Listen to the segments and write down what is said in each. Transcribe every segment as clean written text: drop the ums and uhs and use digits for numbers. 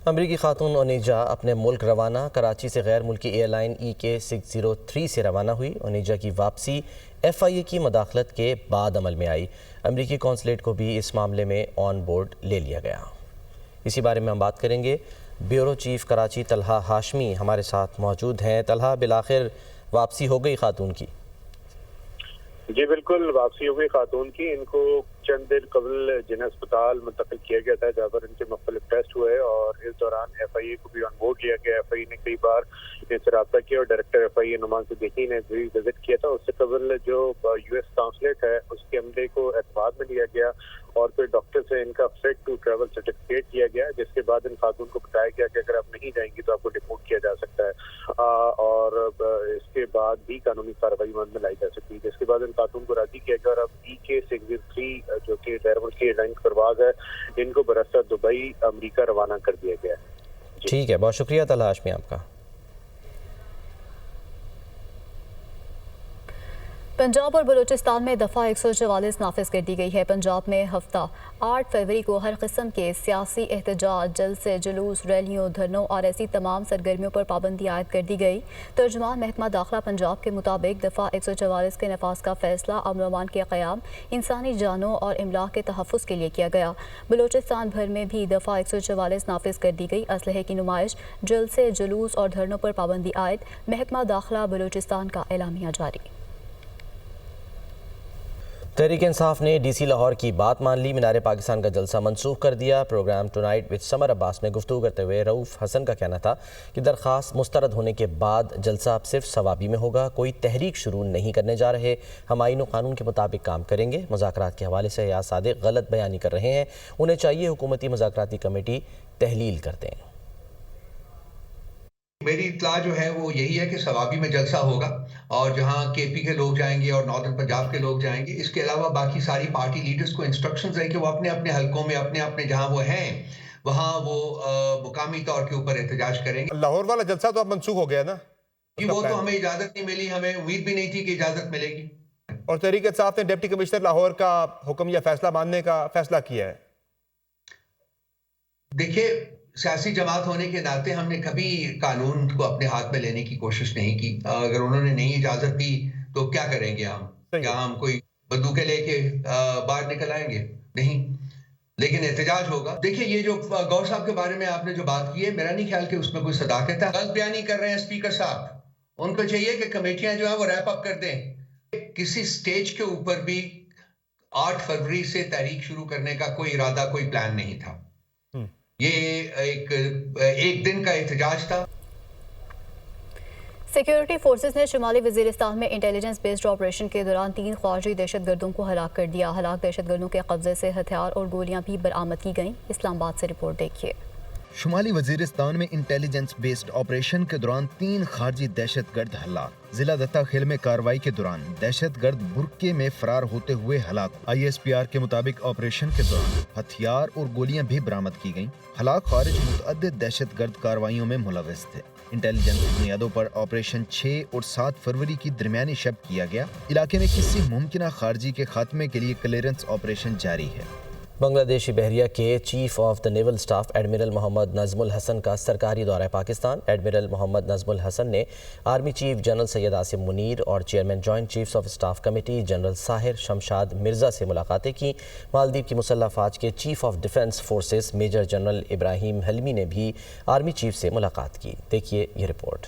امریکی خاتون اونیجا اپنے ملک روانہ، کراچی سے غیر ملکی ایئر لائن EK603 سے روانہ ہوئی۔ اونیجا کی واپسی FIA کی مداخلت کے بعد عمل میں آئی۔ امریکی قونصلیٹ کو بھی اس معاملے میں آن بورڈ لے لیا گیا۔ اسی بارے میں ہم بات کریں گے۔ بیورو چیف کراچی طلحہ ہاشمی ہمارے ساتھ موجود ہیں۔ طلحہ، بالآخر واپسی ہو گئی خاتون کی؟ جی بالکل، واپسی ہو گئی خاتون کی۔ ان کو چند دن قبل جنہ اسپتال منتقل کیا گیا تھا جہاں پر ان کے مختلف ٹیسٹ ہوئے، اور اس دوران FIA کو بھی آن بورڈ لیا گیا۔ FIA نے کئی بار ان سے رابطہ کیا اور ڈائریکٹر FIA نعمان صدیقی نے بھی وزٹ کیا تھا۔ اس سے قبل جو US قونصلیٹ ہے اس کے عملے کو اعتماد میں لیا گیا اور پھر ڈاکٹر سے ان کا فٹ ٹو ٹریول سرٹیفکیٹ کیا گیا، جس کے بعد ان خاتون کو بتایا گیا کہ اگر آپ نہیں جائیں گی تو آپ کو ڈیپورٹ کیا جا سکتا ہے، اور اس کے بعد بھی قانونی کارروائی عمل میں لائی جا سکتی ہے، جس کے بعد ان خاتون کو راضی کیا گیا اور اب EK603 جو کہ غیر ملکی ایئر لائن کی پرواز ہے، ان کو برسر دبئی امریکہ روانہ کر دیا گیا ہے۔ ٹھیک ہے، بہت شکریہ طلحہ ہاشمی آپ کا۔ پنجاب اور بلوچستان میں دفعہ 144 نافذ کر دی گئی ہے۔ پنجاب میں ہفتہ 8 فروری کو ہر قسم کے سیاسی احتجاج، جلسے، جلوس، ریلیوں، دھرنوں اور ایسی تمام سرگرمیوں پر پابندی عائد کر دی گئی۔ ترجمان محکمہ داخلہ پنجاب کے مطابق دفعہ 144 کے نفاذ کا فیصلہ امن و امان کے قیام، انسانی جانوں اور املاک کے تحفظ کے لیے کیا گیا۔ بلوچستان بھر میں بھی دفعہ 144 نافذ کر دی گئی۔ اسلحے کی نمائش، جلسے، جلوس اور دھرنوں پر پابندی عائد، محکمہ داخلہ بلوچستان کا اعلامیہ جاری۔ تحریک انصاف نے DC لاہور کی بات مان لی۔ مینار پاکستان کا جلسہ منسوخ کر دیا۔ پروگرام ٹونائٹ وتھ سمر عباس میں گفتگو کرتے ہوئے رؤوف حسن کا کہنا تھا کہ درخواست مسترد ہونے کے بعد جلسہ اب صرف ثوابی میں ہوگا، کوئی تحریک شروع نہیں کرنے جا رہے، ہم آئین و قانون کے مطابق کام کریں گے۔ مذاکرات کے حوالے سے ایاز صادق غلط بیانی کر رہے ہیں، انہیں چاہیے حکومتی مذاکراتی کمیٹی تحلیل کر دیں۔ میری اطلاع جو ہے وہ یہی ہے کہ ثوابی میں جلسہ ہوگا، اور جہاں KP کے لوگ جائیں گے اور ناردرن پنجاب کے لوگ جائیں گے۔ اس کے علاوہ باقی ساری پارٹی لیڈرز کو انسٹرکشنز ہیں کہ وہ اپنے اپنے حلقوں میں اپنے جہاں وہ ہیں وہاں وہ مقامی طور کے اوپر احتجاج کریں گے۔ لاہور والا جلسہ تو اب منسوخ ہو گیا نا؟ جی وہ تو ہمیں اجازت نہیں ملی، ہمیں امید بھی نہیں تھی کہ اجازت ملے گی۔ اور تحریک انصاف نے ڈپٹی کمشنر لاہور کا حکم یا فیصلہ ماننے کا فیصلہ کیا ہے۔ دیکھیے، سیاسی جماعت ہونے کے ناطے ہم نے کبھی قانون کو اپنے ہاتھ میں لینے کی کوشش نہیں کی۔ اگر انہوں نے نہیں اجازت دی تو کیا کریں گے ہم؟ کیا ہم کوئی بندوقیں لے کے باہر نکل آئیں گے؟ نہیں، لیکن احتجاج ہوگا۔ دیکھیے، یہ جو گور صاحب کے بارے میں آپ نے جو بات کی ہے، میرا نہیں خیال کہ اس میں کوئی صداقت ہے۔ غلط بیانی کر رہے ہیں اسپیکر صاحب، ان کو چاہیے کہ کمیٹیاں جو ہیں وہ ریپ اپ کر دیں۔ کسی سٹیج کے اوپر بھی 8 فروری سے تحریک شروع کرنے کا کوئی ارادہ، کوئی پلان نہیں تھا۔ یہ ایک دن کا احتجاج تھا۔ سیکیورٹی فورسز نے شمالی وزیرستان میں انٹیلیجنس بیسڈ آپریشن کے دوران 3 خارجی دہشت گردوں کو ہلاک کر دیا۔ ہلاک دہشت گردوں کے قبضے سے ہتھیار اور گولیاں بھی برآمد کی گئیں۔ اسلام آباد سے رپورٹ دیکھیے۔ شمالی وزیرستان میں انٹیلیجنس بیسڈ آپریشن کے دوران 3 خارجی دہشت گرد ہلاک۔ ضلع دتا خیل میں کارروائی کے دوران دہشت گرد برقعے میں فرار ہوتے ہوئے ہلاک۔ ISPR کے مطابق آپریشن کے دوران ہتھیار اور گولیاں بھی برآمد کی گئیں۔ ہلاک خارج متعدد دہشت گرد کارروائیوں میں ملوث تھے۔ انٹیلیجنس بنیادوں پر آپریشن 6 اور 7 فروری کی درمیانی شب کیا گیا۔ علاقے میں کسی ممکنہ خارجی کے خاتمے کے لیے کلیئرنس آپریشن جاری ہے۔ بنگلہ دیشی بحریہ کے chief of the naval staff admiral Muhammad Nazmul Hasan کا سرکاری دورہ پاکستان۔ ایڈمرل محمد نظم الحسن نے army chief general Syed Asim Munir اور chairman joint chiefs of staff committee general Sahir Shamshad Mirza سے ملاقاتیں کی۔ مالدیپ کی مسلح افواج کے chief of defence forces major general Ibrahim Hilmy نے بھی آرمی چیف سے ملاقات کی۔ دیکھیے یہ رپورٹ۔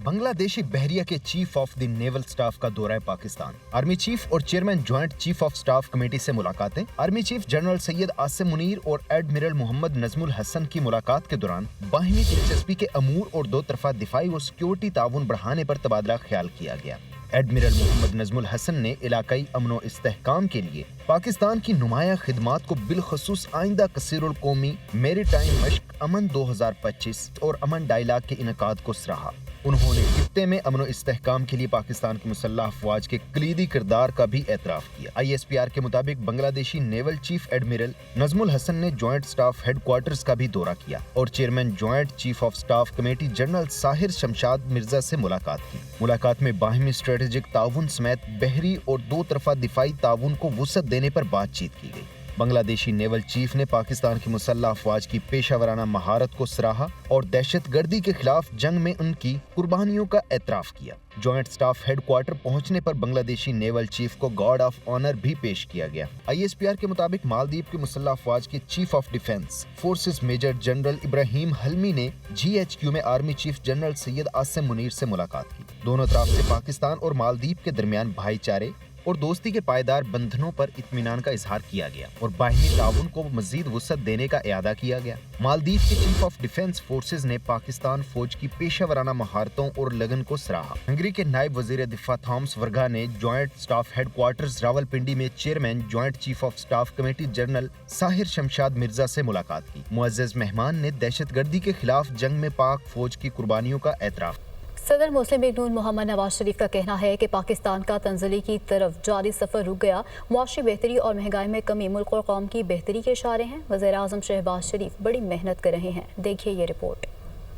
بنگلہ دیشی بحریہ کے chief of the naval staff کا دورہ پاکستان۔ آرمی چیف اور chairman joint chief of staff committee سے ملاقاتیں۔ Army chief general Syed Asim Munir اور ایڈمرل محمد نظم الحسن کی ملاقات کے دوران باہمی دلچسپی کے امور اور 2 طرفہ دفاعی اور سیکیورٹی تعاون بڑھانے پر تبادلہ خیال کیا گیا۔ ایڈمرل محمد نظم الحسن نے علاقائی امن و استحکام کے لیے پاکستان کی نمایاں خدمات کو بالخصوص آئندہ کثیر القومی میری ٹائم مشق امن 2025 اور امن ڈائیلاگ کے انعقاد کو سراہا۔ انہوں نے خطے میں امن و استحکام کے لیے پاکستان کی مسلح افواج کے کلیدی کردار کا بھی اعتراف کیا۔ ISPR کے مطابق بنگلہ دیشی نیول چیف ایڈمرل نظم الحسن نے جوائنٹ سٹاف ہیڈ کوارٹرز کا بھی دورہ کیا اور chairman joint chief of staff committee general Sahir Shamshad Mirza سے ملاقات کی۔ ملاقات میں باہمی اسٹریٹجک تعاون سمیت بحری اور 2 طرفہ دفاعی تعاون کو وسعت دینے پر بات چیت کی گئی۔ بنگلہ دیشی نیول چیف نے پاکستان کی مسلح افواج کی پیشہ ورانہ مہارت کو سراہا اور دہشت گردی کے خلاف جنگ میں ان کی قربانیوں کا اعتراف کیا۔ جوائنٹ سٹاف ہیڈ کوارٹر پہنچنے پر بنگلہ دیشی نیول چیف کو گارڈ آف آنر بھی پیش کیا گیا۔ ISPR کے مطابق مالدیپ کے مسلح افواج کے chief of defence forces major general Ibrahim Hilmy نے GHQ میں army chief general Syed Asim Munir سے ملاقات کی۔ دونوں طرف سے پاکستان اور مالدیپ کے درمیان بھائی چارے اور دوستی کے پائیدار بندھنوں پر اطمینان کا اظہار کیا گیا اور باہمی تعاون کو مزید وسعت دینے کا اعادہ کیا گیا۔ مالدیپ کے چیف آف ڈیفنس فورسز نے پاکستان فوج کی پیشہ ورانہ مہارتوں اور لگن کو سراہا۔ ہنگری کے نائب وزیر دفاع تھامس ورگا نے joint staff headquarters Rawalpindi میں chairman joint chief of staff committee general Sahir Shamshad Mirza سے ملاقات کی۔ معزز مہمان نے دہشت گردی کے خلاف جنگ میں پاک فوج کی قربانیوں کا اعتراف۔ صدر مسلم لیگ نون محمد نواز شریف کا کہنا ہے کہ پاکستان کا تنزلی کی طرف جاری سفر رک گیا، معاشی بہتری اور مہنگائی میں کمی ملک اور قوم کی بہتری کے اشارے ہیں۔ وزیراعظم شہباز شریف بڑی محنت کر رہے ہیں، دیکھیے یہ رپورٹ۔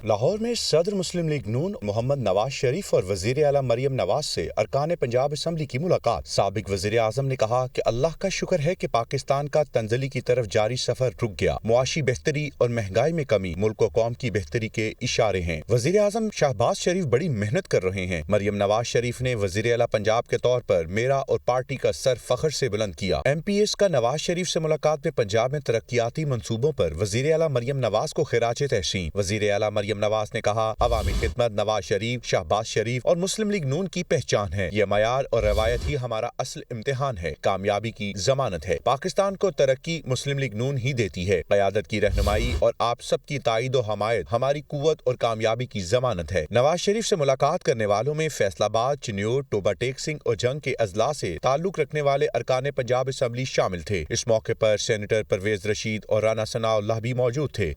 لاہور میں صدر مسلم لیگ نون محمد نواز شریف اور وزیر اعلیٰ مریم نواز سے ارکان پنجاب اسمبلی کی ملاقات۔ سابق وزیر اعظم نے کہا کہ اللہ کا شکر ہے کہ پاکستان کا تنزلی کی طرف جاری سفر رک گیا، معاشی بہتری اور مہنگائی میں کمی ملک و قوم کی بہتری کے اشارے ہیں۔ وزیر اعظم شہباز شریف بڑی محنت کر رہے ہیں۔ مریم نواز شریف نے وزیر اعلیٰ پنجاب کے طور پر میرا اور پارٹی کا سر فخر سے بلند کیا۔ MPS کا نواز شریف سے ملاقات میں پنجاب میں ترقیاتی منصوبوں پر وزیر اعلیٰ مریم نواز کو خراج تحسین۔ وزیر اعلیٰ مریم نواز نے کہا، عوامی خدمت نواز شریف، شہباز شریف اور مسلم لیگ نون کی پہچان ہے۔ یہ معیار اور روایت ہی ہمارا اصل امتحان ہے، کامیابی کی ضمانت ہے۔ پاکستان کو ترقی مسلم لیگ نون ہی دیتی ہے۔ قیادت کی رہنمائی اور آپ سب کی تائید و حمایت ہماری قوت اور کامیابی کی ضمانت ہے۔ نواز شریف سے ملاقات کرنے والوں میں فیصل آباد، چنیور، ٹوبہ ٹیک سنگھ اور جنگ کے اضلاع سے تعلق رکھنے والے ارکان پنجاب اسمبلی شامل تھے۔ اس موقع پر سینیٹر پرویز رشید اور رانا ثناء اللہ بھی موجود تھے۔